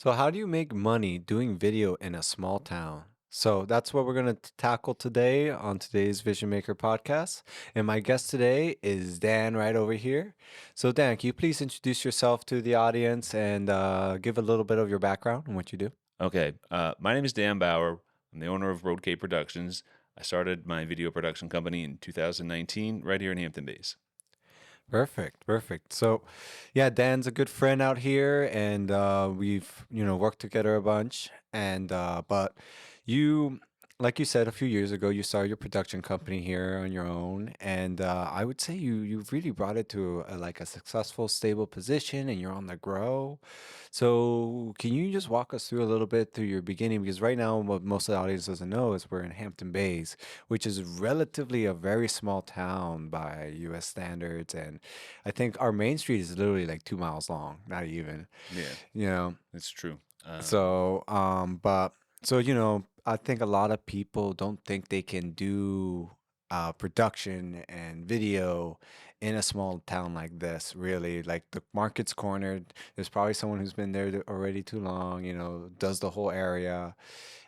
So, how do you make money doing video in a small town? So, that's what we're going to tackle today on today's Vision Maker podcast. And my guest today is Dan right over here. So, Dan, can you please introduce yourself to the audience and give a little bit of your background and what you do? Okay, my name is Dan Bauer. I'm the owner of Road Cape Productions. I started my video production company in 2019 right here in Hampton Bays. Perfect, perfect. So, yeah, Dan's a good friend out here, and we've worked together a bunch. And but you, like you said a few years ago, you started your production company here on your own, and I would say you've really brought it to like a successful, stable position, and you're on the grow. So, can you just walk us through a little bit through your beginning? Because right now, what most of the audience doesn't know is we're in Hampton Bays, which is relatively a very small town by U.S. standards, and I think our main street is literally like 2 miles long, not even, Yeah, you know. it's true. But I think a lot of people don't think they can do production and video in a small town like this. Really, like the market's cornered. There's probably someone who's been there already too long. Does the whole area,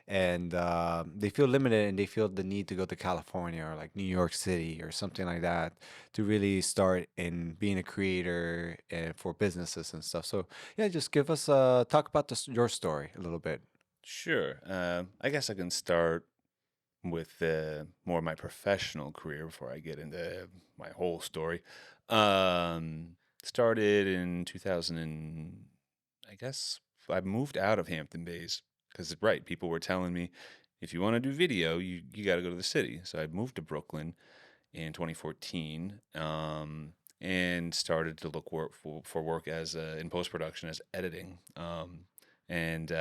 and they feel limited and they feel the need to go to California or like New York City or something like that to really start in being a creator and for businesses and stuff. So yeah, just give us talk about your story a little bit. Sure. I guess I can start with more of my professional career before I get into my whole story. Started in 2000 and I guess I moved out of Hampton Bays because, right, people were telling me if you want to do video, you got to go to the city. So I moved to Brooklyn in 2014 and started to look for work as in post production as editing. And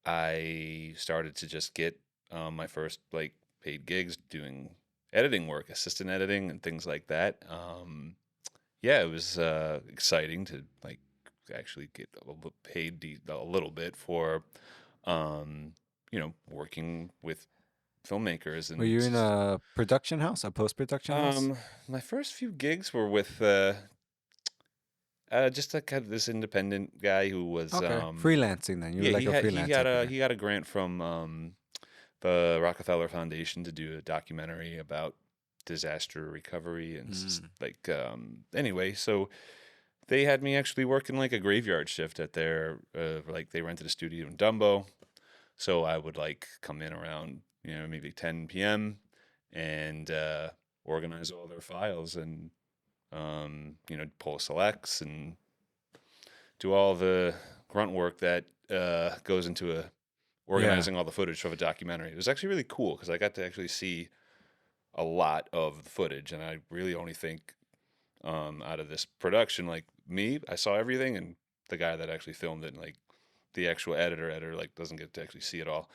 I started to just get my first like paid gigs doing editing work, assistant editing, and things like that. Yeah, it was exciting to like actually get paid a little bit for, working with filmmakers Were and you in a production house, a post production house? um, my first few gigs were with just like kind of this independent guy who was Okay, freelancing then. You were yeah like a he freelance got a editor. he got a grant from the Rockefeller Foundation to do a documentary about disaster recovery and Mm. anyway, so they had me actually working like a graveyard shift at their like they rented a studio in Dumbo, so I would like come in around maybe 10 p.m. and organize all their files and pull selects and do all the grunt work that goes into Yeah. organizing all the footage of a documentary. It was actually really cool because I got to actually see a lot of the footage, and I really only think out of this production, like me, I saw everything, and the guy that actually filmed it, and like the actual editor, like doesn't get to actually see it all.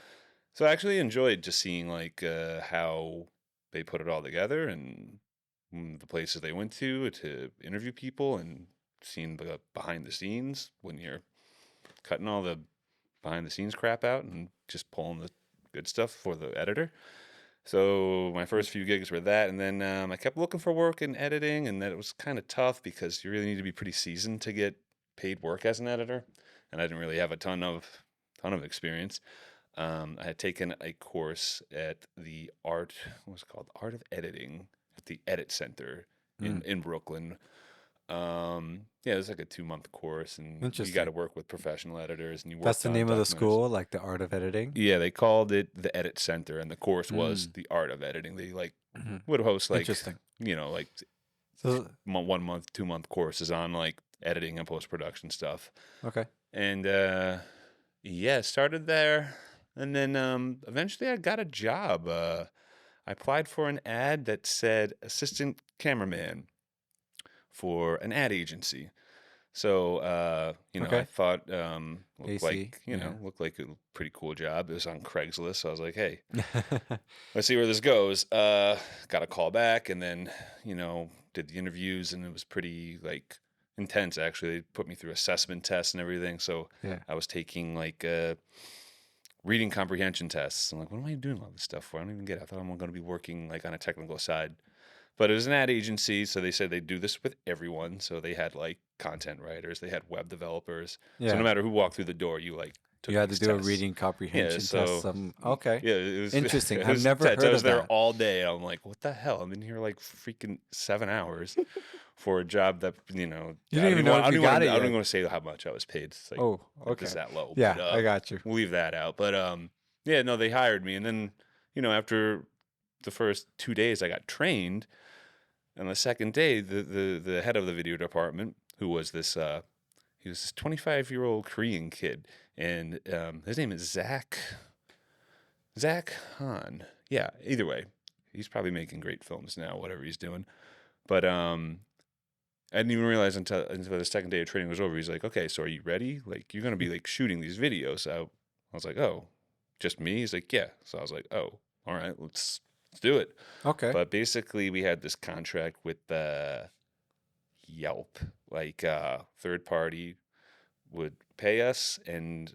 So I actually enjoyed just seeing like how they put it all together and the places they went to interview people and seeing the behind the scenes when you're cutting all the behind the scenes crap out and just pulling the good stuff for the editor. So my first few gigs were that, and then I kept looking for work in editing, and that it was kind of tough because you really need to be pretty seasoned to get paid work as an editor, and I didn't really have a ton of experience. I had taken a course at the what was it called, Art of Editing at the Edit Center in Mm. in Brooklyn. Yeah, it was like a 2 month course, and you got to Interesting. work with professional editors, and you That's worked the on name of the documentaries. school, like the art of editing. Yeah, they called it the Edit Center, and the course was Mm. the Art of Editing. They like Hmm. would host like Interesting. like So 1 month, 2 month courses on like editing and post production stuff. okay. And yeah, started there, and then eventually I got a job. I applied for an ad that said assistant cameraman for an ad agency. So, I Okay. thought AC. Yeah. looked like a pretty cool job. It was on Craigslist, so I was like, hey, let's see where this goes. Got a call back, and then did the interviews, and it was pretty like intense. Actually, they put me through assessment tests and everything. So Yeah. I was taking like reading comprehension tests. I'm like, what am I doing all this stuff for? I don't even get it. I thought I'm going to be working like on a technical side. But it was an ad agency, so they said they do this with everyone. So they had like content writers, they had web developers. So no Yeah. matter who walked through the door, you like You took had to these do a tests. reading Yeah, comprehension test. so Some okay. yeah, it was Interesting. it I've was never intense. I heard was of there that. all day. I'm like, what the hell? I'm in here like freaking 7 hours for a job that You didn't even know if you got it I don't even yet. want to say how much I was paid. It's like Oh, it was okay. that low, but Yeah, I got you. we'll leave that out. But yeah, no, they hired me, and then after the first 2 days, I got trained, and the second day, the head of the video department, who was this he was this 25-year-old Korean kid, and his name is Zach Han. Yeah, either way, he's probably making great films now, whatever he's doing. But I didn't even realize until the second day of training was over. He's like, "Okay, so are you ready? Like, you're gonna be like shooting these videos." So I was like, "Oh, just me?" He's like, "Yeah." So I was like, "Oh, all right, let's do it." Okay. But basically, we had this contract with Yelp, like third party would pay us, and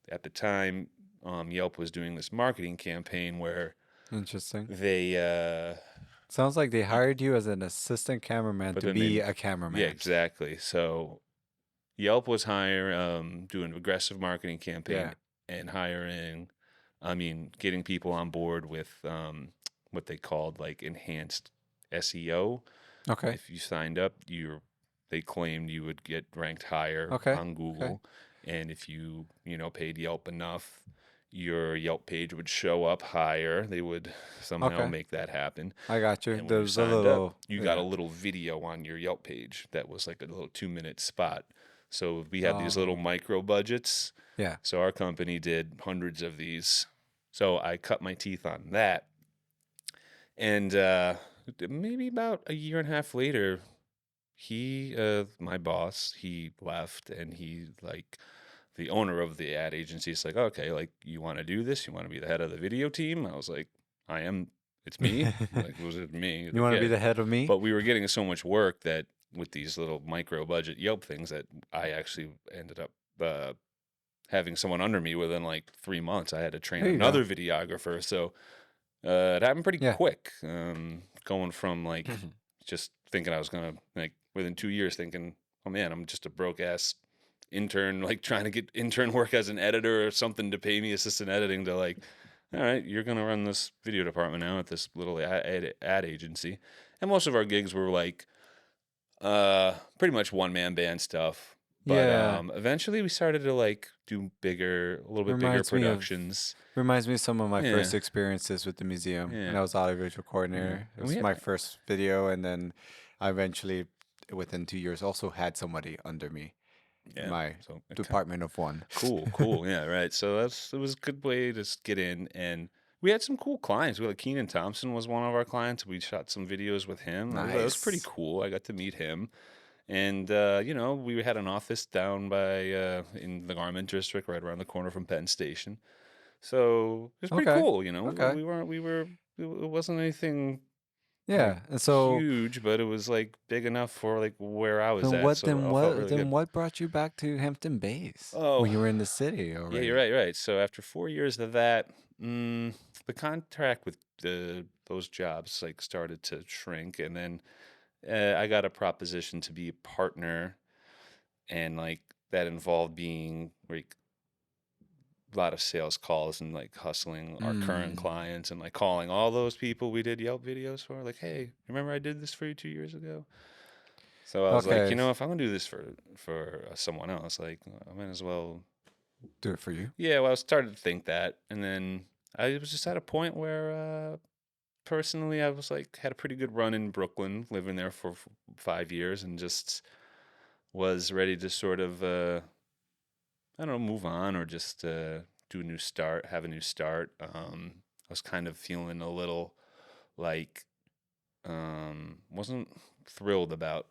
at the time, Yelp was doing this marketing campaign where Interesting. they, Sounds like they hired you as an assistant cameraman but to then be they, a yeah, cameraman. exactly. So Yelp was doing aggressive marketing campaign Yeah. and getting people on board with what they called like enhanced SEO. Okay. If you signed up, they claimed you would get ranked higher Okay. on Okay. Google, and if you paid Yelp enough, your Yelp page would show up higher. They would somehow Okay. make that happen. I got you. And when you There's a signed up, little you got a yeah. little video on your Yelp page that was like a little 2-minute spot. So we had these little Oh. micro budgets. Yeah. So our company did hundreds of these. So I cut my teeth on that. And maybe about a year and a half later, my boss, he left, and he like the owner of the ad agency is like, okay, like you want to do this? You want to be the head of the video team? I was like, I am. It's me. Like, was it me? He's You like, want to yeah. be the head of me? But we were getting so much work that with these little micro budget Yelp things that I actually ended up having someone under me within like 3 months. I had to train There you go. another videographer. So it happened pretty Yeah. quick. Going from like just thinking I was gonna like within 2 years thinking, oh man, I'm just a broke ass intern, like trying to get intern work as an editor or something to pay me assistant editing, to like, all right, you're gonna run this video department now at this little ad agency. And most of our gigs were like pretty much one man band stuff. But Yeah. eventually we started to like do a little bit bigger Reminds me of productions. some of my Yeah, first experiences with the museum when yeah, I was audiovisual yeah. coordinator. It And we was had my first video, and then I eventually, within 2 years, also had somebody under me in yeah. my So department of one. cool. Yeah, right. So it was a good way to get in, and we had some cool clients. We had Keenan Thompson was one of our clients. We shot some videos with him. That was pretty Nice. cool. I got to meet him, and we had an office down by in the Garment District, right around the corner from Penn Station. So it was pretty Okay. cool. Okay. We were. It wasn't anything like Yeah. And so huge, but it was like big enough for like where I was then at. what So then I felt what really then good. what brought you back to Hampton Bays Oh, when you were in the city yeah, you're already? right, you're right. So after 4 years of that, the contract with those jobs like started to shrink, and then I got a proposition to be a partner, and like that involved being like a lot of sales calls and like hustling our current Mm. clients and like calling all those people we did Yelp videos for, like, hey, remember I did this for you 2 years ago? So I was like, Okay. if I'm gonna do this for someone else, like I might as well. Do it for you. Yeah, well, I started to think that, and then I was just at a point where, personally, I was like had a pretty good run in Brooklyn, living there for 5 years, and just was ready to sort of, I don't know, move on or just do a new start, have a new start. I was kind of feeling a little like, wasn't thrilled about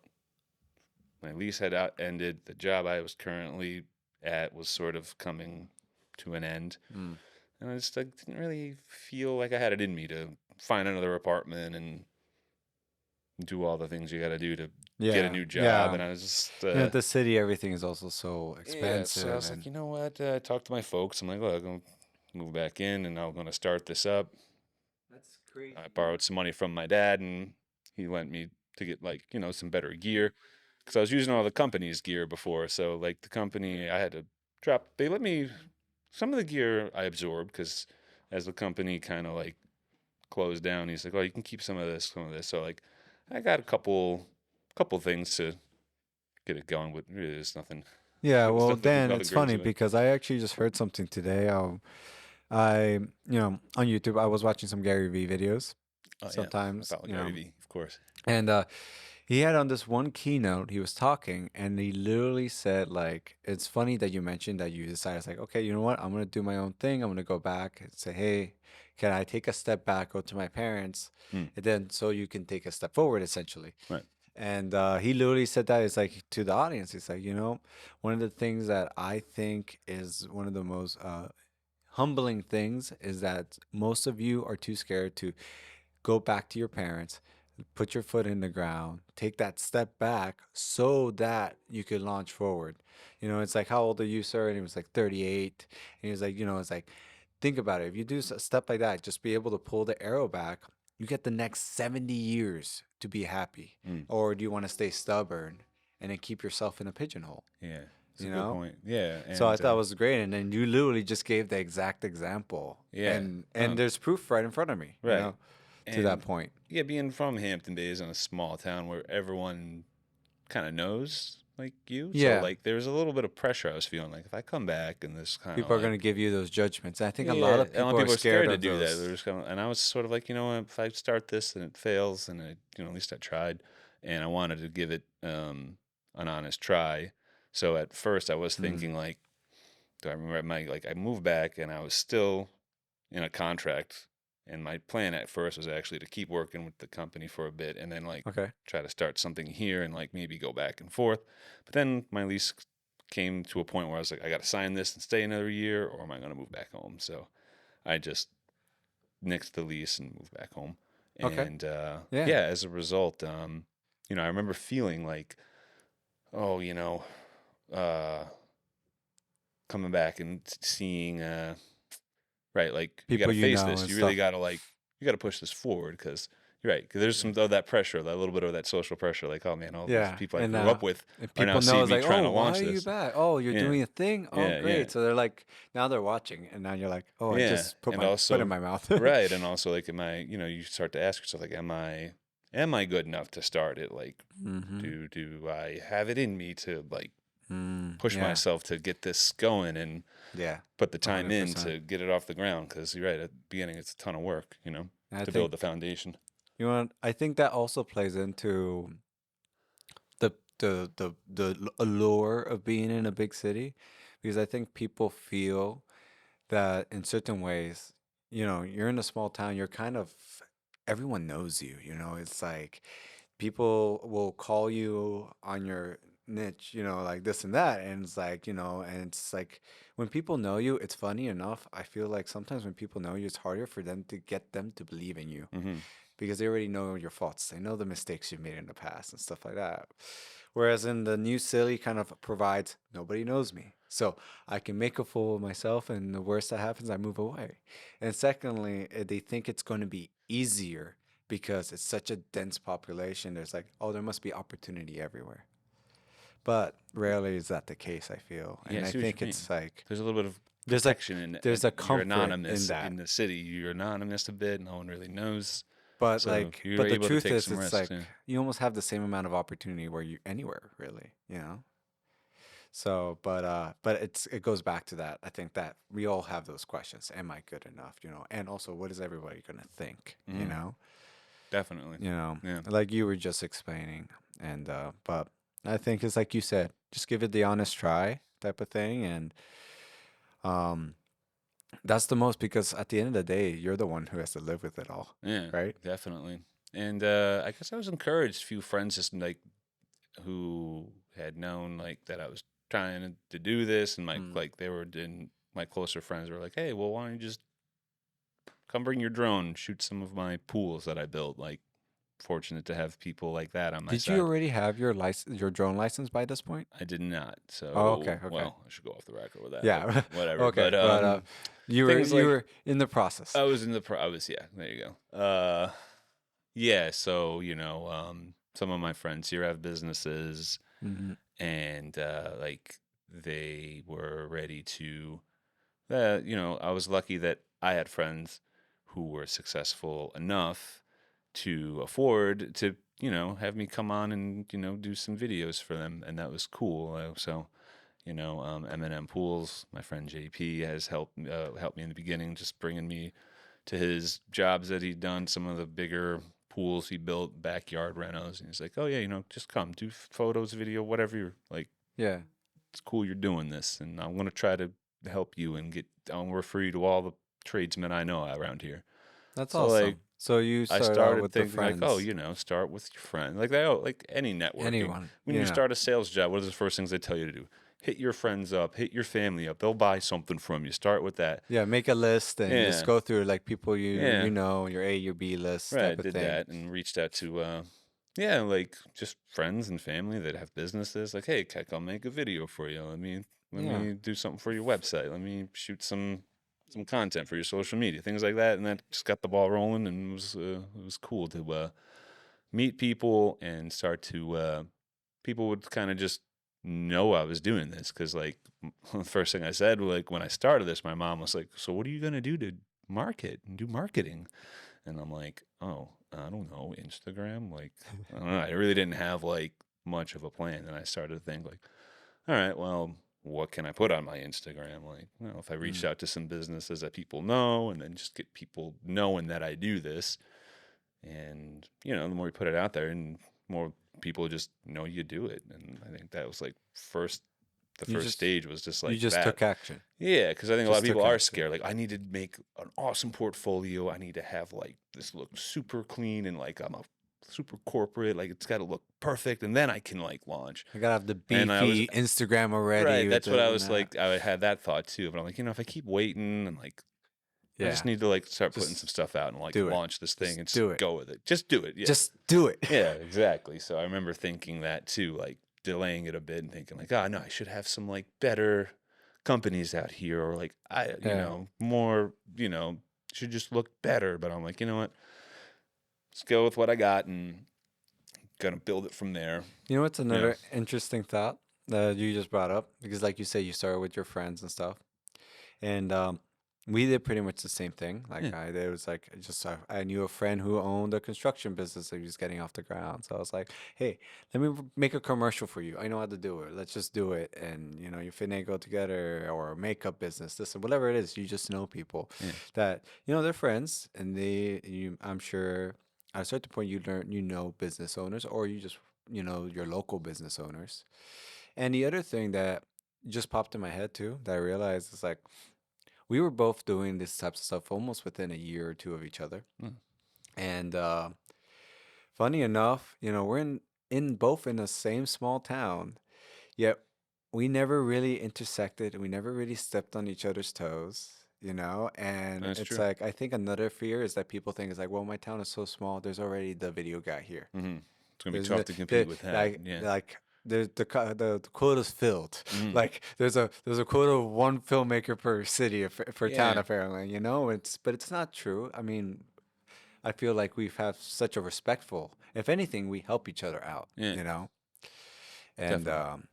my lease had ended. The job I was currently at was sort of coming to an end. Mm. And I just like, didn't really feel like I had it in me to find another apartment and do all the things you got to do to get a Yeah. new job. Yeah. And I was just, The city, everything is also so yeah. So I expensive was like, and you know what? I talked to my folks. I'm like, look, I'm going to move back in and I'm going to start this up. that's crazy. I borrowed some money from my dad, and he lent me to get like some better gear because I was using all the company's gear before. So like the company, I had to drop. They let me some of the gear I absorbed because as the company kind of like closed down, he's like, "Oh, you can keep some of this, some of this." So like, I got a couple things to get it going. But really, there's nothing. Yeah, There's well, nothing, Dan, nothing it's funny crazy with it. because I actually just heard something today. On YouTube, I was watching some Gary Vee videos Oh yeah, I sometimes, follow Gary Vee, of course. and he had on this one keynote, he was talking, and he literally said, like, it's funny that you mentioned that you decided, it's like, okay, you know what? I'm going to do my own thing. I'm going to go back and say, hey, can I take a step back, go to my parents, Hmm. and then so you can take a step forward, essentially. Right. And he literally said that it's like to the audience, it's like, one of the things that I think is one of the most humbling things is that most of you are too scared to go back to your parents, put your foot in the ground, take that step back so that you could launch forward. It's like, how old are you, sir? And he was like 38. And he was like, it's like, think about it. If you do a step like that, just be able to pull the arrow back, you get the next 70 years to be happy. Hmm. Or do you want to stay stubborn and then keep yourself in a pigeonhole? Yeah, it's a You good know? point. Yeah, So I and thought it was great, and then you literally just gave the exact example, yeah, and there's proof right in front of me, right, to that and point. yeah, being from Hampton Bays in a small town where everyone kind of knows like you, so Yeah, like there's a little bit of pressure I was feeling like if I come back and this kind of people are like gonna give you those judgments. And I think a lot yeah, of a lot of people are people are scared scared to of do that. those. They're just kind of, and I was sort of like, you know what, if I start this and it fails, and at least I tried, and I wanted to give it an honest try. So at first I was Mm, thinking like, do I remember I moved back and I was still in a contract, and my plan at first was actually to keep working with the company for a bit and then like okay, try to start something here and like maybe go back and forth. But then my lease came to a point where I was like, I got to sign this and stay another year, or am I going to move back home? So I just nixed the lease and moved back home. okay, And yeah. yeah, as a result, I remember feeling like, oh, uh, coming back and seeing right, like you got People to face and this. You really stuff. got to you got to push this forward because you're right. Because there's some of that pressure, that little bit of that social pressure. Like, oh man, all these Yeah, people I grew up with and are now people know seeing it's me like, trying oh, to why launch are you this. back? Oh, you're Yeah, doing a thing. Oh, yeah, great. So they're like, now they're watching, and now you're like, oh, I yeah. just put And my foot in also, my mouth. right, and also like, am I? You start to ask yourself like, am I good enough to start it? Like, Mm-hmm. do I have it in me to like push Yeah, myself to get this going and yeah, put the time in 100%. to get it off the ground? Because you're right, at the beginning, it's a ton of work, I to think build the foundation. I think that also plays into the allure of being in a big city, because I think people feel that in certain ways, you're in a small town, you're kind of everyone knows you, it's like people will call you on your niche, like this and that, and it's like, and it's like when people know you, it's funny enough, I feel like sometimes when people know you, it's harder for them to get them to believe in you Hmm. because they already know your faults. They know the mistakes you've made in the past and stuff like that. Whereas in the new city kind of provides nobody knows me. So I can make a fool of myself, and the worst that happens, I move away. And secondly, they think it's going to be easier because it's such a dense population. There's like, oh, there must be opportunity everywhere. But rarely is that the case, I feel. Yeah, I And I see what you think it's mean. like There's a little bit of there's a protection in there's a you're comfort in anonymous that. in the city. You're anonymous a bit. No one really knows, But so like, you're but the able to truth take is, some it's risks. like Yeah. you almost have the same amount of opportunity where you anywhere really. So, but it goes back to that. I think that we all have those questions. Am I good enough? And also, what is everybody gonna think? Mm, definitely. You know, Yeah. like you were just explaining. And but I think it's like you said, just give it the honest try type of thing, and um, that's the most because at the end of the day, you're the one who has to live with it all, Yeah. right? Definitely. And I guess I was encouraged. A few friends just like who had known like that I was trying to do this, and Mm. like they were in my closer friends were like, hey, well, why don't you just come bring your drone, shoot some of my pools that I built. Like, fortunate to have people like that on my Did you side. already have your drone license by this point? I did not. Oh, So, okay, okay. well, I should go off the record with that, but Yeah. whatever. Okay, But but you were things you like were in the process. I was yeah, there you go. Yeah, so, some of my friends here have businesses, Hmm. and like they were ready to I was lucky that I had friends who were successful enough to afford to, have me come on and, do some videos for them, and that was cool. So, M&M Pools, my friend JP has helped me in the beginning, just bringing me to his jobs that he'd done, some of the bigger pools he built, backyard renos, and he's like, "Oh yeah, just come, do photos, video, whatever you're like. Yeah, It's cool you're doing this, and I'm gonna try to help you and I'll refer you to all the tradesmen I know around here." that's So like awesome. So you I started out started with the thinking like, oh, friends. start with your friend. Like they, like any networking. Anyone, When you yeah, start a sales job, what are the first things they tell you to do? Hit your friends up, hit your family up. They'll buy something from you. Start with that. yeah. Make a list and just Yeah, go through like people yeah. your A, your B list Right, type of did thing. that and reached out to yeah, like just friends and family that have businesses. Like, hey, Keck, I'll make a video for you. Let Yeah, me do something for your website. Let me shoot some content for your social media, things like that. And that just got the ball rolling, and it was cool to meet people and start to people would kind of just know I was doing this because like the first thing I said, like when I started this, my mom was like, "So what are you gonna do to market and do marketing?" And I'm like, "Oh, I don't know, Instagram." Like, I don't know. I really didn't have like much of a plan, and I started to think like, "All right, well, what can I put on my Instagram?" Like, if I reached mm. out to some businesses that people know, and then just get people knowing that I do this, and the more you put it out there, and more people just know you do it. And I think that was like the You first just stage was just you like just that. took action. Yeah, because I think a lot of Just people took are action. scared. Like, I need to make an awesome portfolio. I need to have like this look super clean, and like I'm a super corporate. Like it's got to look perfect, and then I can like launch. I gotta have the And I was beefy Instagram already right. with That's what this I and was that. like. I had that thought too. But I'm like, if I keep waiting and like I just Yeah, need to like start putting some just stuff out and like do it. launch this thing Just and just do it. go with it. Just do it. Yeah. Just do it. Yeah, exactly. So I remember thinking that too, like delaying it a bit and thinking like, oh no, I should have some like better companies out here, or like Yeah. more, should just look better. But I'm like, you know what? Let's go with what I got and gonna build it from there. You know what's Yeah. another interesting thought that you just brought up? Because like you say, you started with your friends and stuff. And we did pretty much the same thing. Yeah. Like I did, it was like just I knew a friend who owned a construction business that he was getting off the ground. So I was like, "Hey, let me make a commercial for you. I know how to do it. Let's just do it." And you finagle together or a makeup business, this and whatever it is. You just know people Yeah. that they're friends, and I'm sure at a certain point you learn business owners, or you just your local business owners. And the other thing that just popped in my head too that I realized is like we were both doing this types of stuff almost within a year or two of each other. Mm. And funny enough, we're in both in the same small town, yet we never really intersected. We never really stepped on each other's toes. And That's it's true. like I think another fear is that people think is like, well, my town is so small. There's already the video guy here. Hmm. It's gonna be There's tough no, to compete there, with that. like Yeah. like the quota's filled. Hmm. Like there's a quota of one filmmaker per city per town Yeah. apparently. But it's not true. I mean, I feel like we've had such a respectful. If anything, we help each other out. Yeah. You know, and Definitely.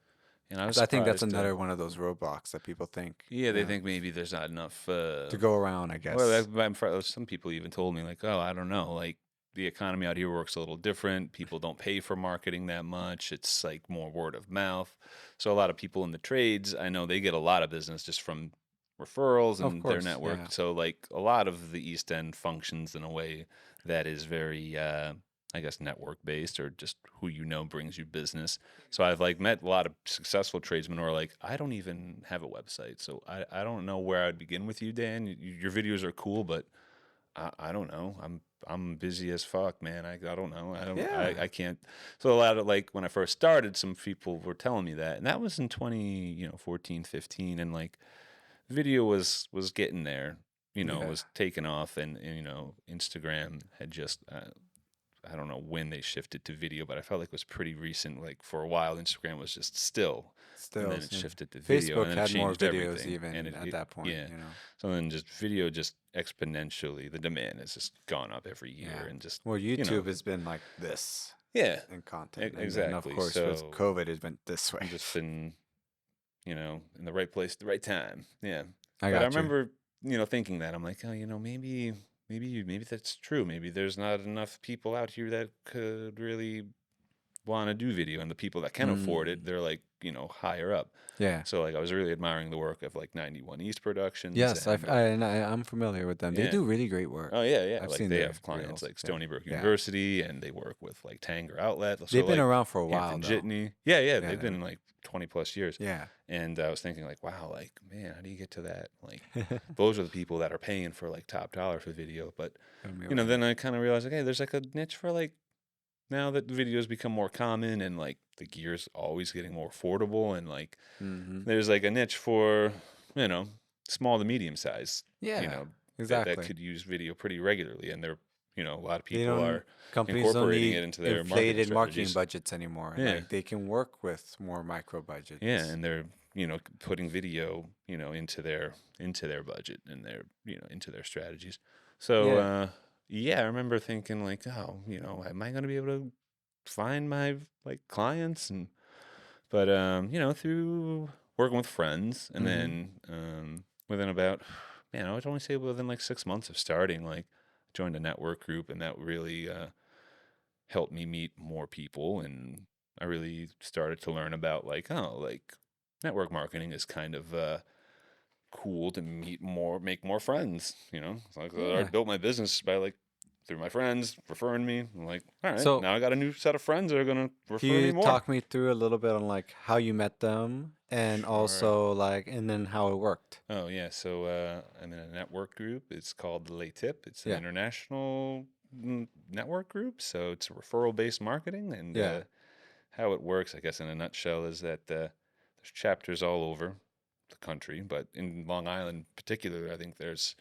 And I was so I think that's surprised. another one of those roadblocks that people think Yeah, they think maybe there's not enough. to go around. I Well, guess. some people even told me like, oh, I don't know, like the economy out here works a little different. People don't pay for marketing that much. It's like more word of mouth. So a lot of people in the trades, I know they get a lot of business just from referrals Of and their course, network. yeah. So like a lot of the East End functions in a way that is very, I guess, network based, or just who brings you business. So I've like met a lot of successful tradesmen who are like, I don't even have a website, so I don't know where I'd begin with you, Dan. Your videos are cool, but I don't know. I'm busy as fuck, man. I don't know. Yeah. I can't. So a lot of like when I first started, some people were telling me that, and that was in 2014, 15, and like video was getting there. Yeah. Was taking off, and Instagram had just I don't know when they shifted to video, but I felt like it was pretty recent. Like for a while, Instagram was just still, and Still, then it shifted to video, and Facebook then it had more changed videos everything. And even at that point, yeah, you know. so then just video just exponentially, the demand has just gone up every year, Yeah. and just Well, you know, YouTube has been like this yeah, in content, and then of exactly. course with So COVID, it's been this way. I've just been in the right place at the right time. Yeah. I But I got you. remember, thinking that I'm like, oh, maybe that's true. Maybe there's not enough people out here that could really want to do video, and the people that can afford it, Mm. they're like, higher up. Yeah. So like I was really admiring the work of like 91 East Productions Yes, and I'm familiar with them. They yeah. do really great work. Oh yeah, yeah. I've Like seen they their have clients reels. like Yeah. Stony Brook Yeah. University, and they work with like Tanger Outlet. So They've been like around for a while Hampton though. Jitney. Yeah, yeah. Yeah. They've been like 20 plus years. Yeah. And I was thinking like, wow, like man, how do you get to that? Like those are the people that are paying for like top dollar for video. But Tell me about then I kind of realized like, hey, there's like a niche for like now that videos become more common and like the gear's always getting more affordable, and like it. Mm-hmm. there's like a niche for small to medium size, Yeah. that Exactly. could use video pretty regularly, and they're a lot of They people don't are Companies don't incorporating it need into their marketing inflated marketing strategies. budgets anymore. Yeah, Like they can work with more micro yeah, budgets. and they're putting video into their budget and their into their strategies. So Yeah. yeah, I remember thinking like, oh, am I going to be able to find my like clients? And but through working with friends, and Mm-hmm. then within about I would only say within like 6 months of starting, like joined a network group, and that really helped me meet more people, and I really started to learn about like, oh, like network marketing is kind of cool to make more friends. It's like I already Yeah. built my business by like through my friends referring me. I'm like, all right, So now I got a new set of friends that are gonna can refer me you more. talk me through a little bit on like how you met them and Sure. also like and then how it worked? Oh yeah, so I'm in a network group. It's called the Lay Tip. It's an Yeah. international network group, so it's referral based marketing. And Yeah. how it works, I guess, in a nutshell, is that there's chapters all over the country, but in Long Island in particular, I think there's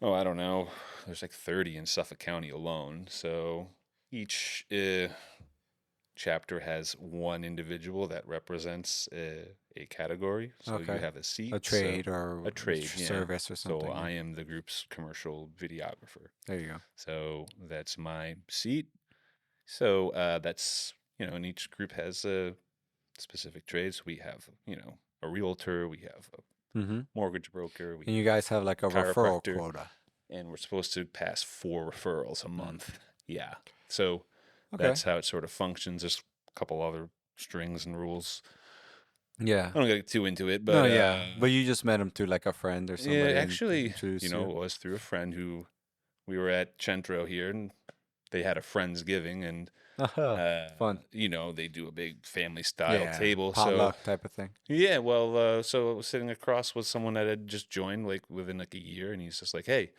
I don't know, there's like 30 in Suffolk County alone. So each chapter has one individual that represents a category. So you Okay. have a seat. A So trade or a trade, yeah. service or So something. I Yeah. am the group's commercial videographer. There you go. So that's my seat. So that's and each group has a specific trades. We have a realtor, we have a Mm-hmm. mortgage broker, we And you have guys have like a a referral chiropractor, quota. and we're supposed to pass 4 referrals a Mm. month. Yeah. So Okay. that's how it sort of functions. There's a couple other strings and rules. Yeah. I don't get too into it, No, but yeah. But you just met him through like a friend or yeah, somebody and actually, introduced it you. was through a friend who we were at Centro here, and they had a Friendsgiving, and Aha. Fun. they do a big family style Yeah. table. So Potluck type of thing. yeah, well, so I was sitting across with someone that had just joined like within like a year, and he's just like, hey,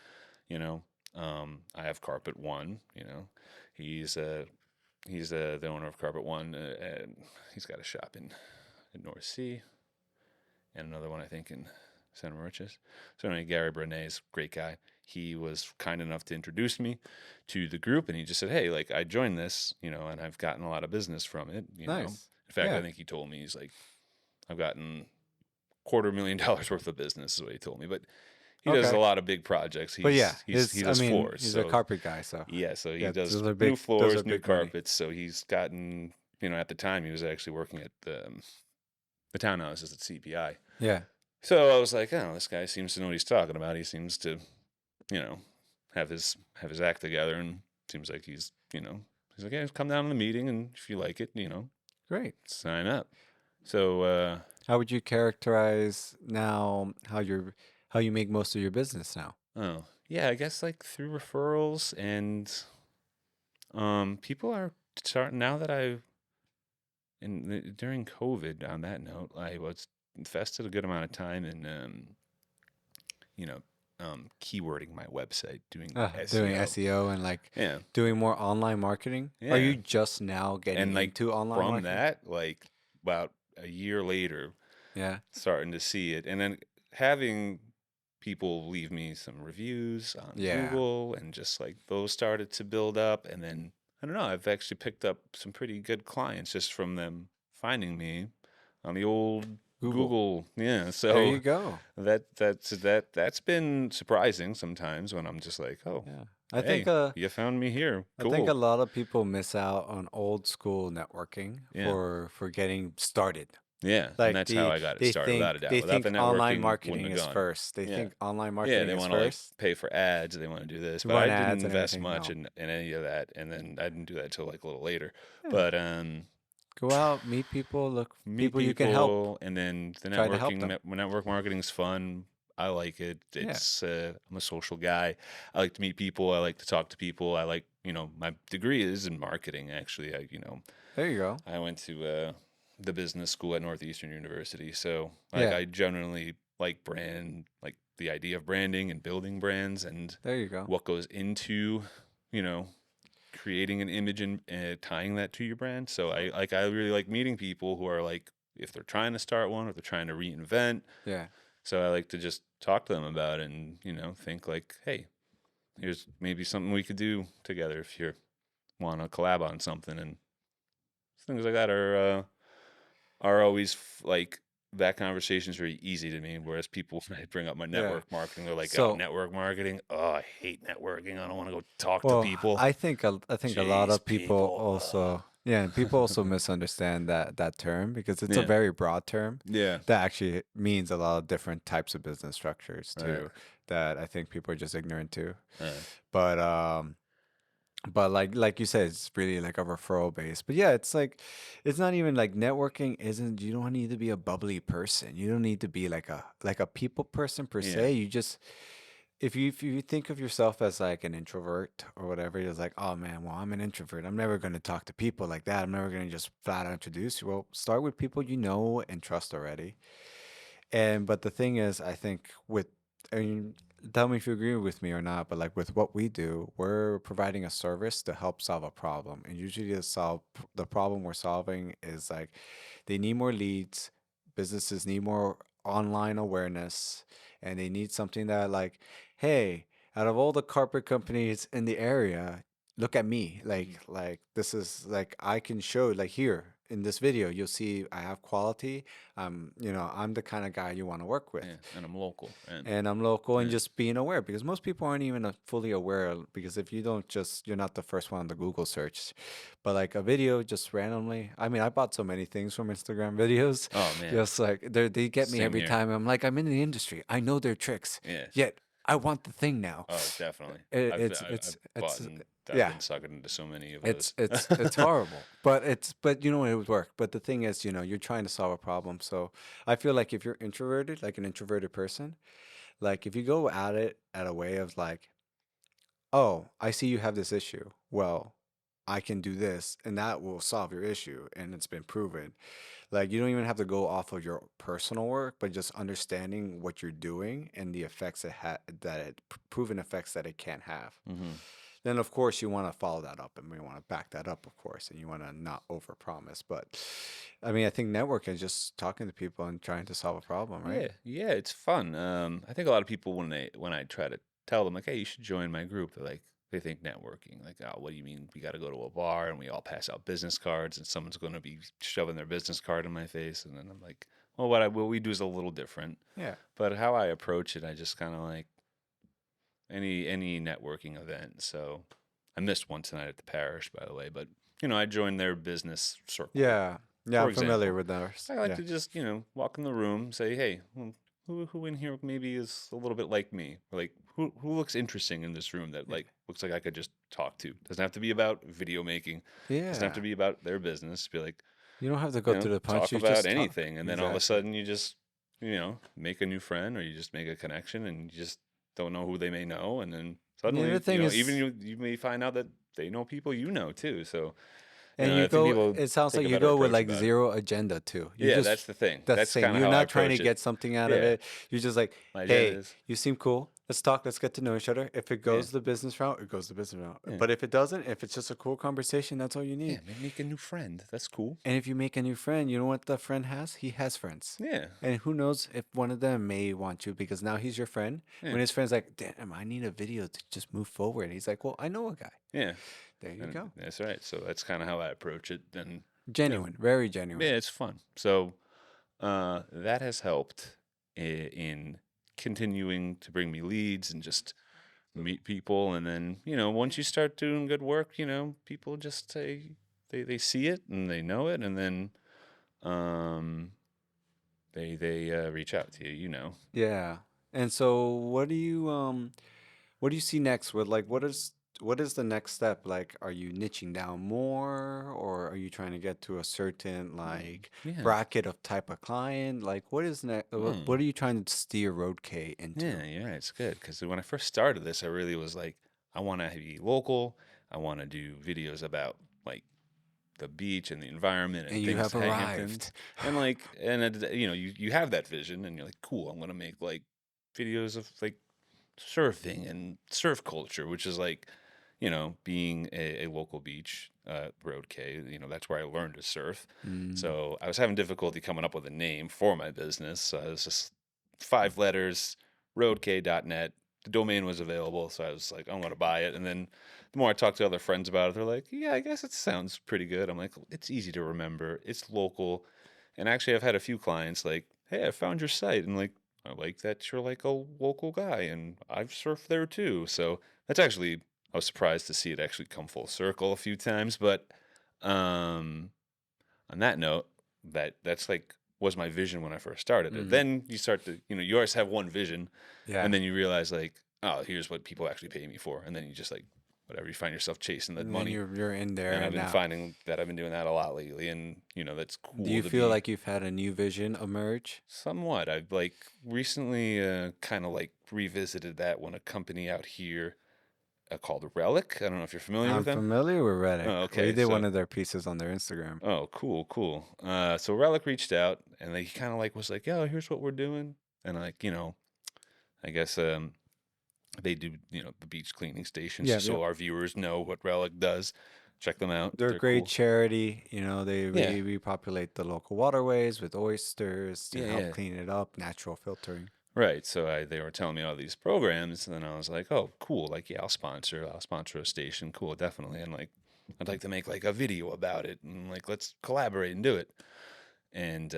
you know, I have Carpet One. He's the owner of Carpet One, and he's got a shop in North Sea, and another one I think in Santa Mauritius. So anyway, Gary Brené's great guy. He was kind enough to introduce me to the group, and he just said, "Hey, like I joined this, and I've gotten a lot of business from it. Nice. In fact, I Yeah. think he told me he's like, I've gotten $250,000 worth of business, is what he told me. But he does a Okay. lot of big projects. But yeah, He I does mean, floors, he's a so carpet guy, so yeah, so he yeah, does those are new big. Those are floors, new big money. carpets. So he's gotten, at the time he was actually working at the townhouses at CPI. Yeah. So I was like, oh, this guy seems to know what he's talking about. He seems to, you know, have his act together, and seems like he's like, yeah, come down to the meeting, and if you like it, Great. sign up. So How would you characterize now how you make most of your business now? oh yeah, I guess like through referrals, and people are starting now that during COVID. On that note, I was invested a good amount of time in you know keywording my website, doing Doing SEO. SEO and like Yeah, doing more online marketing. Are yeah, you just now getting and like into online from marketing? that, like about a year later, Yeah. starting to see it, and then having people leave me some reviews on Yeah. Google, and just like those started to build up, and then I don't know. I've actually picked up some pretty good clients just from them finding me on the old Google. Google. Yeah, There so you go. that's been surprising sometimes when I'm just like, oh, Yeah. I think hey, you found me here. I think a Cool. lot of people miss out on old school networking Yeah. for getting started. Yeah, and Like that's how I got it they started, without a think doubt. they Without the think online networking, wouldn't marketing have is gone. first. They Yeah. think online Yeah, marketing they is want to like first. pay for ads, they want to do this, To but run I didn't ads and invest everything. much No. in any of that, and then I didn't do that till like a little later. Yeah. But Go out, meet people, look meet people you can help. people, and then the Try to help them. network marketing's fun. I like it. Yeah. I'm a social guy. I like to meet people. I like to talk to people. I like, my degree is in marketing actually. There you go. I went to the business school at Northeastern University, so like Yeah. I generally like like the idea of branding and building brands and There you go. what goes into, you know, creating an image and tying that to your brand. So I really like meeting people who are like, if they're trying to start one or they're trying to reinvent. Yeah. So I like to just talk to them about it and think like, hey, here's maybe something we could do together if you want to collab on something, and things like that are always like, that conversation is very easy to me. Whereas people, when I bring up my Yeah. network marketing, they're like, "Oh, So, network marketing? Oh, I hate networking. I don't want to go talk to well, people." I think a lot Jeez, of people people. also yeah, and people also misunderstand that term because it's a Yeah, very broad term yeah, that actually means a lot of different types of business structures right, too that I think people are just ignorant to. right. But like you said, it's really like a referral base. But yeah, it's like it's not even like networking isn't you don't need to be a bubbly person. You don't need to be like a people person per Yeah, se. You just if you think of yourself as like an introvert or whatever, it's like, oh man, well, I'm an introvert. I'm never going to talk to people like that. I'm never going to just flat out introduce you. Well, start with people you know and trust already. And but the thing is, I think I mean, tell me if you agree with me or not, but like with what we do, we're providing a service to help solve a problem. And usually the problem we're solving is like they need more leads, businesses need more online awareness, and they need something that like, hey, out of all the carpet companies in the area, look at me. mhm, Like this is like I can show like here in this video, you'll see I have quality. I'm the kind of guy you want to work with yeah. And I'm local, and and I'm local and yeah, just being aware because most people aren't even fully aware because if you don't just you're not the first one on the Google search. But like a video just randomly, I mean, I bought so many things from Instagram videos, oh man, just like they get me same every here. time. I'm like, I'm in the industry. I know their tricks, Yeah. yet I want the thing now. Oh, definitely. It, I've it's I- it's I've bought it's and I've yeah. been suckered into so many of It's those. it's it's horrible, but but you know it would work. But the thing is, you're trying to solve a problem. So I feel like if you're introverted, like an introverted person, like if you go at it at a way of like, oh, I see you have this issue. Well, I can do this, and that will solve your issue, and it's been proven. Like you don't even have to go off of your personal work, but just understanding what you're doing and the effects proven effects that it can have. Hmm. Then of course you want to follow that up, and we want to back that up, of course, and you want to not overpromise. But I mean, I think networking is just talking to people and trying to solve a problem, right? Yeah, yeah, it's fun. I think a lot of people, when I try to tell them like, hey, you should join my group, they think networking. Like, oh, what do you mean? We got to go to a bar and we all pass out business cards, and someone's going to be shoving their business card in my face, and then I'm like, well, what we do is a little different. Yeah. But how I approach it, I just kind of like any networking event. So I missed one tonight at the parish, by the way, but I joined their business circle, Yeah. Yeah, for I'm familiar example. with those. I like Yeah. to just, walk in the room, say, hey, who in here maybe is a little bit like me? Or like, who looks interesting in this room that Yeah. like looks like I could just talk to? Doesn't have to be about video making. Doesn't have to Yeah. be about their business. Be like, You don't have to go through the punch. talk You about just talk. anything, and then all of a Exactly. sudden you just, make a new friend, or you just make a connection, and you just don't know who they may know, and then The other suddenly, thing even is, you may find out that they know people too. So, and you I think go, people it sounds take like a you better go with approach like about it. zero agenda too. You Yeah, that's just, the thing. that's the That's same. kind of You're how I not trying to approach it. get something out of Yeah, it. You're just like, my agenda hey, is, you seem cool. Let's talk. Let's get to know each other. If it yeah, goes the business route, it goes the business route. yeah, But if it doesn't, if it's just a cool conversation, that's all you yeah. need. Make a new friend. That's cool. And if you make a new friend, you know what the friend has? He has friends. Yeah, And who knows if one of them may want you because now he's your friend. yeah, When his friend's like, damn, I need a video to just move forward. He's like, well, I know a guy. yeah. There you And go. that's right. So that's kind of how I approach it. And you know, Genuine, very yeah, genuine. it's fun. So that has helped in continuing to bring me leads and just meet people. And then, once you start doing good work, people just say they see it and they know it. And then um, they reach out to you. Yeah. And so what do you see next with like what is the next step? Like are you niching down more or are you trying to get to a certain like Yeah. bracket of type of client? Like what is next Hmm. what are you trying to steer Road K into? Yeah, yeah, it's good because when I first started this, I really was like, I want to be local. I want to do videos about like the beach and the environment And and you things have arrived. Hamptons and like you have that vision and you're like, cool, I'm gonna make like videos of like surfing and surf culture, which is like, being a local beach, Road K, that's where I learned to surf. Mm, So I was having difficulty coming up with a name for my business. So I was just 5 letters, roadk.net. The domain was available. So I was like, I'm going to buy it. And then the more I talked to other friends about it, they're like, yeah, I guess it sounds pretty good. I'm like, it's easy to remember. It's local. And actually, I've had a few clients like, hey, I found your site. And like, I like that you're like a local guy and I've surfed there too. So that's actually, I was surprised to see it actually come full circle a few times. But um, on that note, that's like was my vision when I first started it. mm, Then you start to, you always have one vision yeah. and then you realize like, oh, here's what people actually pay me for. And then you just like, whatever, you find yourself chasing that And then money. you're in there And I've and been now finding that I've been doing that a lot lately. And, that's do cool you to feel be. like you've had a new vision emerge? Somewhat. I've like recently kind of like revisited that when a company out here called Relic. I don't know if you're familiar I'm with them. familiar with Reddick. Oh, We okay. did one So, of their pieces on their Instagram. oh, cool, cool. So Relic reached out and they kind of like was like, "Yo, here's what we're doing," and like, I guess they do the beach cleaning stations Yeah, just yeah. so our viewers know what Relic does. Check them out. They're a They're great cool. charity. They Yeah, repopulate the local waterways with oysters to yeah, help yeah. clean it up, natural filtering. Right. So they were telling me all these programs, and then I was like, "Oh, cool! Like, yeah, I'll sponsor a station. Cool, definitely." And like, I'd like to make like a video about it, and like, let's collaborate and do it. And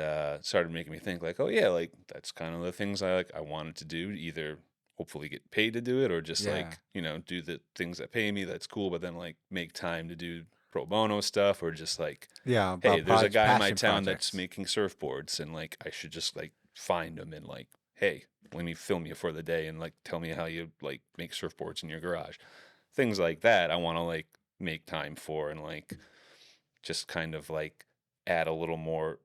started making me think like, oh yeah, like that's kind of the things I wanted to do. Either hopefully get paid to do it, or just Yeah. like do the things that pay me. That's cool, but then like make time to do pro bono stuff, or just like, Yeah, hey, about there's a guy in my passion town that's projects. making surfboards, and like I should just like find him and like, hey, let me film you for the day, and like tell me how you like make surfboards in your garage, things like that. I want to like make time for and like just kind of like add a little more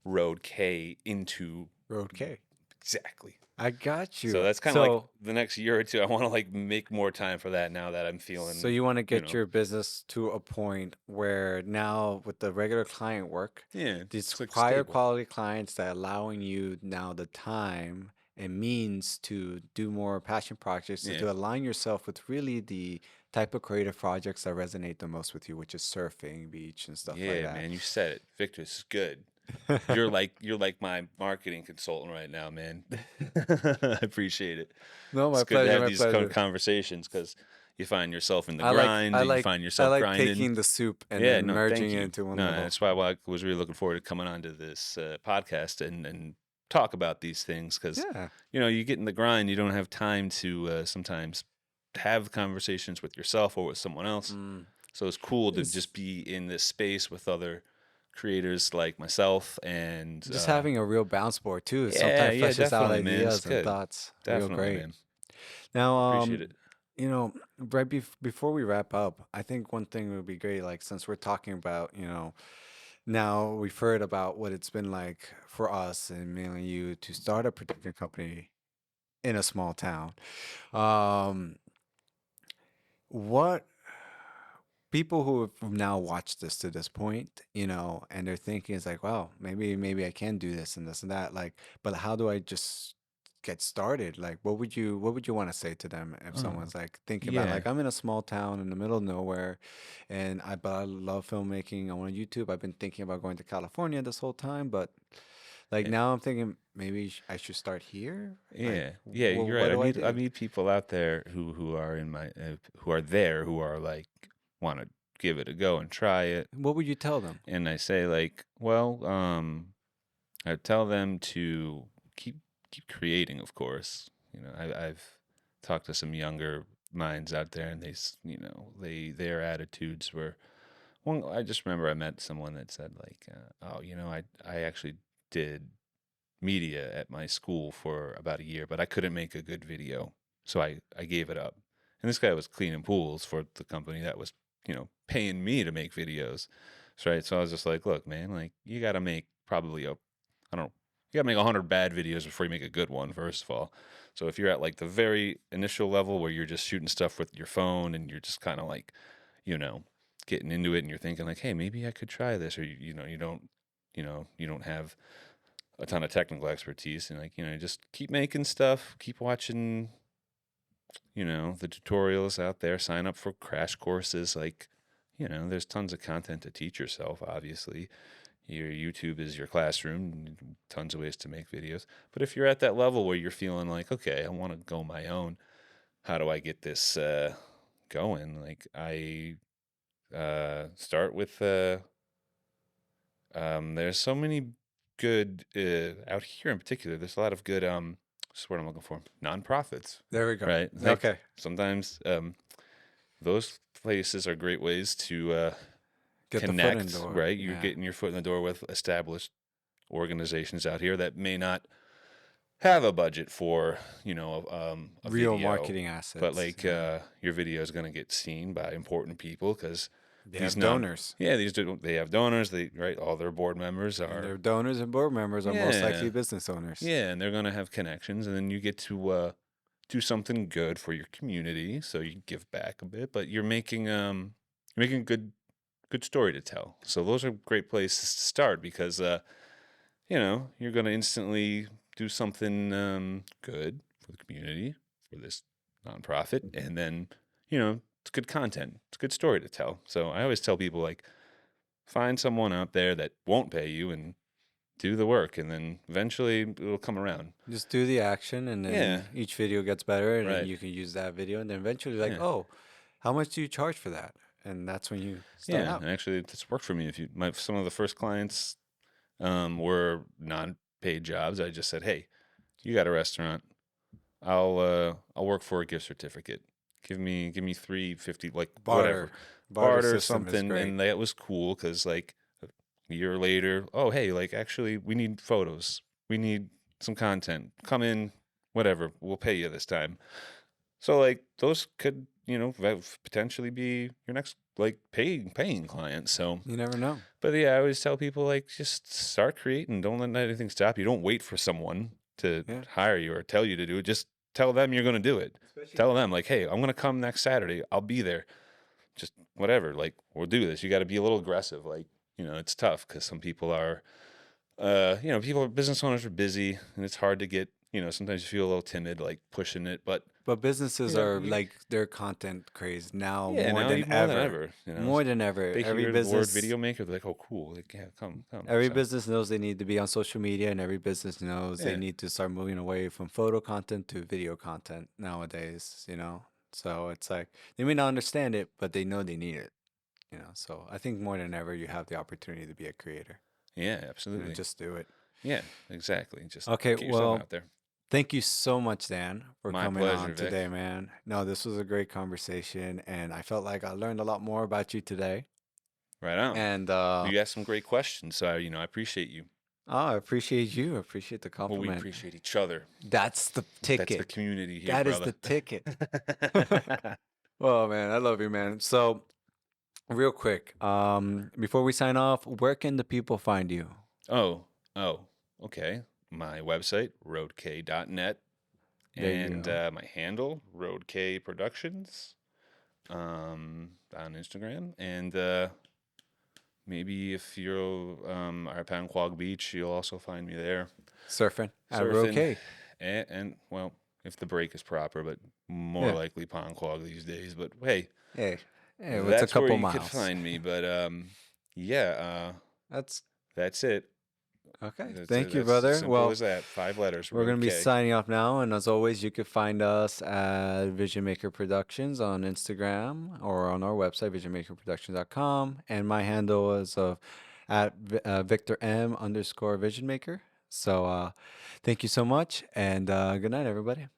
road K into Road K. exactly. I got So you. that's kind of like So the next year or two. I want to like make more time for that now that I'm so feeling, you want to you get know, your business to a point where now with the regular client work, yeah, these it's like higher stable. quality clients that allowing you now the time and means to do more passion projects, Yeah, to align yourself with really the type of creative projects that resonate the most with you, which is surfing, beach, and stuff like yeah, that. man, you said it, Victor. This is good. You're like my marketing consultant right now, man. I appreciate it. No, It's my good to pleasure, have my these kind of pleasure. conversations because you find yourself in the I like grind. I You like find I yourself like grinding. taking the soup and Yeah, then no, merging thank it you. into one No, little. that's why I was really looking forward to coming onto this podcast and talk about these things because Yeah. you get in the grind, you don't have time to sometimes have conversations with yourself or with someone else. Mm. So it's cool to just It's be in this space with other creators like myself and just having a real bounce board too. yeah, Sometimes yeah, fleshes out definitely, man. It's ideas and good. thoughts. Real Definitely, great. man. Now, Appreciate it. right before we wrap up, I think one thing would be great, like since we're talking about, now we've heard about what it's been like for us and mainly you to start a production company in a small town. Um, what people who have now watched this to this point, and they're thinking it's like, wow, maybe I can do this and this and that. Like, but how do I just get started? Like, what would you want to say to them if Oh, someone's like thinking about yeah. like I'm in a small town in the middle of nowhere, and I love filmmaking. I want YouTube. I've been thinking about going to California this whole time, but like Eh, now I'm thinking maybe I should start here. Like, Yeah, yeah, you're what right. I do I meet I do? meet people out there who are in my who are there who are like want to give it a go and try it. What would you tell them? And I say like, well, I tell them to keep creating, of course. I've talked to some younger minds out there, and their attitudes were. Well, I just remember I met someone that said like, oh, I actually did media at my school for about a year, but I couldn't make a good video, so I gave it up. And this guy was cleaning pools for the company that was paying me to make videos, right? So I was just like, look, man, like you got to make probably I don't know, you got to make 100 bad videos before you make a good one, first of all. So if you're at like the very initial level where you're just shooting stuff with your phone and you're just kind of like, you know, getting into it and you're thinking like, hey, maybe I could try this, or you don't have a ton of technical expertise, and like just keep making stuff, keep watching the tutorials out there, sign up for crash courses. Like there's tons of content to teach yourself. Obviously your YouTube is your classroom, tons of ways to make videos. But if you're at that level where you're feeling like, okay, I want to go my own, how do I get this going? Like I start with there's so many good out here in particular. There's a lot of good what's the word I'm looking for? Nonprofits, There we go. right? Like Okay. sometimes those places are great ways to Get the foot in the connect. door. Right, you're Yeah. getting your foot in the door with established organizations out here that may not have a budget for a Real video, marketing assets. but like your video is going to get seen by important people because they have donors. they have donors. All their board members And are. their donors and board members are most likely business owners. Yeah, and they're going to have connections, and then you get to do something good for your community, so you give back a bit, but you're making a good story to tell. So those are great places to start because you're going to instantly do something good for the community, for this nonprofit, and then it's good content. It's a good story to tell. So I always tell people like, find someone out there that won't pay you and do the work, and then eventually it'll come around. Just do the action, and then each video gets better, and then Right. you can use that video, and then eventually, like, Yeah. oh, how much do you charge for that? And that's when you start Yeah, out. and actually, it's worked for me. Some of the first clients were non-paid jobs. I just said, hey, you got a restaurant, I'll work for a gift certificate. Give me $3.50, like whatever, Barter barter system is something, great. and that was cool because like a year later, oh hey, like actually we need photos, we need some content. Come in, whatever, we'll pay you this time. So like those could potentially be your next like paying client. So You never know. but yeah, I always tell people like just start creating. Don't let anything stop you. Don't wait for someone to Yeah. hire you or tell you to do it. Just tell them you're going to do it. Tell them like, hey, I'm going to come next Saturday. I'll be there. Just whatever. Like we'll do this. You got to be a little aggressive. Like it's tough because some people are, business owners are busy and it's hard to get. Sometimes you feel a little timid, like pushing it, but businesses are like their content craze now more than more than ever. ever. More than ever. They Every hear the word business video maker, they're like, oh, cool. Like, yeah, come. every So, business knows they need to be on social media, and every business knows they Yeah. need to start moving away from photo content to video content nowadays, So it's like they may not understand it, but they know they need it, So I think more than ever you have the opportunity to be a creator. Yeah, absolutely. Just do it. Yeah, exactly. Just Okay, get yourself well, out there. thank you so much, Dan, for My coming pleasure, on Vic. today, man. No, this was a great conversation, and I felt like I learned a lot more about you today. Right on. And You asked some great questions, so I appreciate you. I appreciate you. I appreciate the Well, compliment. we appreciate each other. That's the ticket. That's the community here, That is brother. the ticket. Well, man, I love you, man. So, real quick, before we sign off, where can the people find you? Oh, okay. My website, roadk.net, There you and go. my handle, roadk productions, on Instagram, and maybe if you're at Panquag Beach, you'll also find me there. Surfing at Surfing. Roque. And well, if the break is proper, but more likely Panquag these days. But hey, Hey, it's a that's couple where you miles. could find me. But yeah, That's that's it. Okay. Thank you, That's as brother. simple Well, as that. 5 letters. we're We're going to be okay. signing off now. And as always, you could find us at Vision Maker Productions on Instagram or on our website, visionmakerproductions.com. And my handle is at Victor M _Vision Maker. So thank you so much. And good night, everybody.